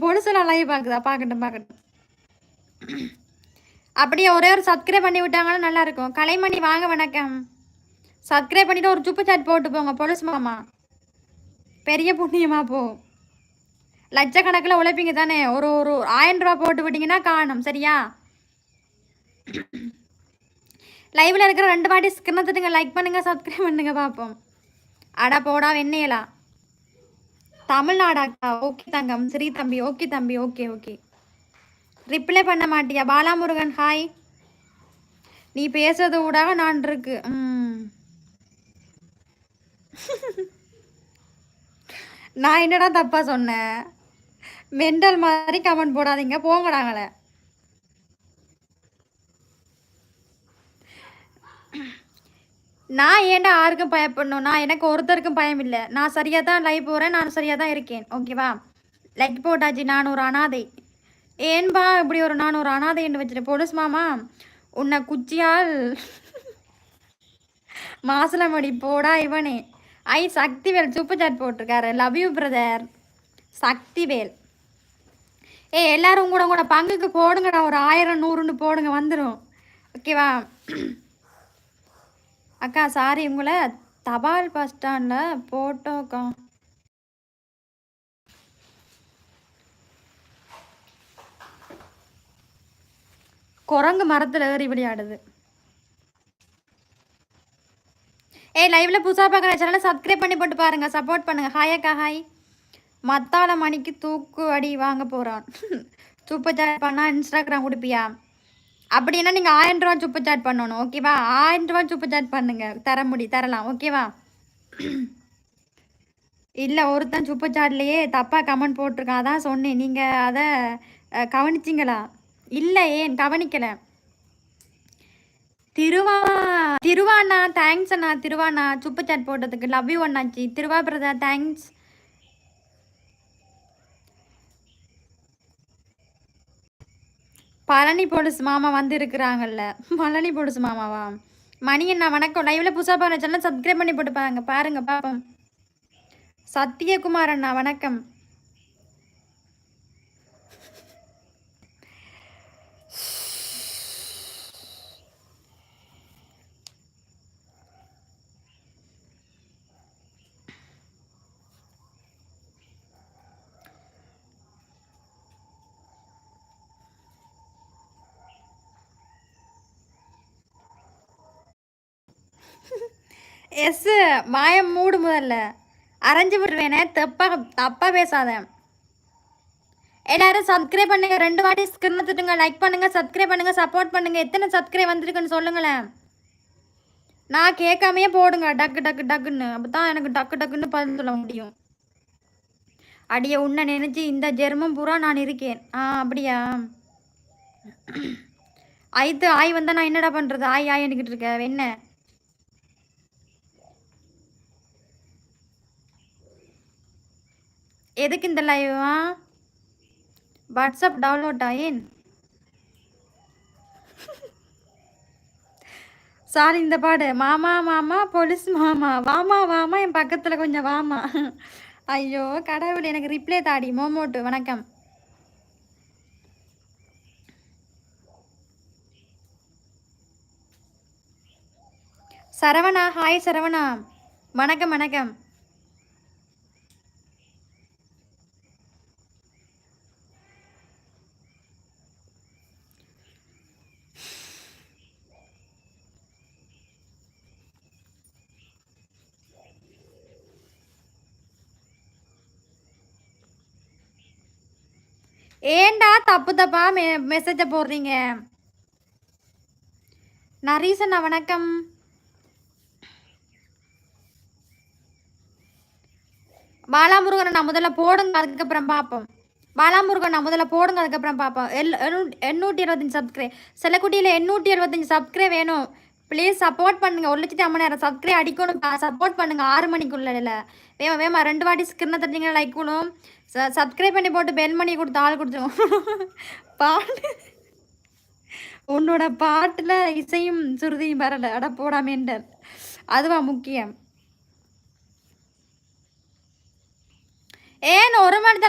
பொழுசுலாம் live பார்க்குதா? பார்க்கட்டும் பார்க்கட்டும். அப்படியே ஒரே ஒரு சப்ஸ்கிரைப் பண்ணி விட்டாங்கன்னா நல்லா இருக்கும். கலைமணி வாங்க வணக்கம். சப்ஸ்கிரைப் பண்ணிட்டு ஒரு சூப்பர் சாட் போட்டு போங்க பொழுசு மாமா. பெரிய புண்ணியமா போ. லட்சக்கணக்கில் உழைப்பீங்க தானே. ஒரு ஒரு 1000 ரூபா போட்டு விட்டீங்கன்னா காணும் சரியா? லைவ்ல இருக்கிற 2 வாட்டி ஸ்கிரீனை தட்டுங்க, லைக் பண்ணுங்க, சப்ஸ்கிரைப் பண்ணுங்க பார்ப்போம். அடா போடா வெண்ணையலா. தமிழ்நாடாக்கா? ஓகே தங்கம். ஸ்ரீ தம்பி ஓகே தம்பி. Okay okay. ரிப்ளை பண்ண மாட்டியா? பாலாமுருகன் ஹாய். நீ பேசுறது ஊடாக நான் இருக்கு. நான் என்னடா தப்பா சொன்னேன்? மெண்டல் மாதிரி கமெண்ட் போடாதீங்க போங்கடாங்களே. நான் ஏன்டா யாருக்கும் பயப்படணும்? நான் எனக்கு ஒருத்தருக்கும் பயம் இல்லை. நான் சரியாக தான் லைவ் போகிறேன், நான் சரியாக தான் இருக்கேன். ஓகேவா? லைக் போட்டாச்சு. நான் ஒரு அனாதை. ஏன்பா இப்படி ஒரு நான் ஒரு அனாதை என்று வச்சுட்டு போலீஸ் மாமா உன்னை குச்சியால் மாசலமடி போடா இவனே. ஐ சக்திவேல் சூப்பர் சாட் போட்டிருக்காரு. Love you brother Sakthivel. எல்லாரும் கூட கூட பங்குக்கு போடுங்கடா. ஒரு 1000 100ன்னு போடுங்க வந்துடும். ஓகேவா? அக்கா சாரி உங்களை தபால் பஸ் ஸ்டாண்டில் போட்டோக்கா. குரங்கு மரத்தில் ஏறி விளையாடுது. லைவ்ல புதுசாக பார்க்குற சேனலை சப்ஸ்கிரைப் பண்ணி போட்டு பாருங்க, சப்போர்ட் பண்ணுங்க. ஹாய் அக்கா ஹாய். மத்தாள மணிக்கு தூக்கு அடி வாங்க போகிறான். சூப்பர் சாட் பண்ணால் இன்ஸ்டாகிராம் கொடுப்பியா? அப்படின்னா நீங்கள் 1000 ரூபா சூப்பர் சாட் பண்ணணும். ஓகேவா? 1000 ரூபா சூப்பர் சாட் பண்ணுங்க. தரலாம். ஓகேவா? இல்லை ஒருத்தன் சூப்பர் சாட்லேயே தப்பாக கமெண்ட் போட்டிருக்கான். அதான் சொன்னேன். நீங்கள் அதை கவனிச்சிங்களா? இல்லை ஏன் கவனிக்கலை? திருவாண்ணா தேங்க்ஸ் அண்ணா. திருவாண்ணா சூப்பர் சாட் போட்டதுக்கு லவ் யூ அண்ணாச்சி. திருவா பிரதர் தேங்க்ஸ். பழனி போலீஸ் மாமா வந்து இருக்கிறாங்கல்ல. பழனி போலீஸ் மாமாவா? மணி அண்ணா வணக்கம். லைவ்ல புதுசாக பாருங்க சேனல் சப்ஸ்கிரைப் பண்ணி போட்டு பாருங்க பாப்போம். சத்யகுமார் அண்ணா வணக்கம். எஸ் மாயம் மூடு முதல்ல அரைஞ்சு விடுவேனே. தப்பா பேசாத. எல்லாரும் சப்ஸ்கிரைப் பண்ணுங்க. 2 வாட்டி ஸ்கிரீன் தட்டுங்க, லைக் பண்ணுங்க, சப்ஸ்கிரைப் பண்ணுங்க, சப்போர்ட் பண்ணுங்க. எத்தனை சப்ஸ்கிரைப் வந்திருக்குன்னு சொல்லுங்களேன். நான் கேட்காமையே போடுங்க டக்குன்னு. அப்பதான் எனக்கு டக்குன்னு பதில் சொல்ல முடியும். அடிய உன்னை நினைச்சு இந்த ஜெர்மம் பூரா நான் இருக்கேன். அப்படியா? ஆய் வந்தா நான் என்னடா பண்றது? ஆய் என்கிட்ட இருக்க என்ன? எதுக்கு இந்த லைவா? வாட்ஸ்அப் டவுன்லோட் ஆயின் சாரி இந்த பாடு. மாமா மாமா போலீஸ் மாமா வாமா என் பக்கத்தில் கொஞ்சம் வாமா. ஐயோ கடவுள் எனக்கு ரிப்ளை தாடி. மோமோட்டு வணக்கம். சரவணா ஹாய் சரவணா வணக்கம். ஏண்டா தப்பா மெசேஜை போடுறீங்க? நரீசண்ணா வணக்கம். பாலாமுருகன் நான் முதல்ல போடுங்க, அதுக்கப்புறம் பார்ப்போம். பாலாமுருகன் நான் முதல்ல போடுங்க, அதுக்கப்புறம் பார்ப்போம். 825 சப்ஸ்கிரைப். சில குட்டியில் 875 சப்ஸ்கிரைப் வேணும். ப்ளீஸ் சப்போர்ட் பண்ணுங்க. 1,50,000 சப்ஸ்கிரைப் அடிக்கணும். சப்போர்ட் பண்ணுங்க 6 மணிக்குள்ள. இல்லை வேமா 2 வாட்டி ஸ்கிரீனை தட்டிங்கன்னா லைக் பண்ணும். சப்ஸ்கிரைப் பண்ணி போட்டு பெல் மணி கொடுத்து ஆள் கொடுத்துருவோம். பாட்டு உன்னோட பாட்டில் இசையும் சுருதியும் வரலை. அட போடாமேண்டர். அதுவா முக்கியம்? ஏன் 1 மணி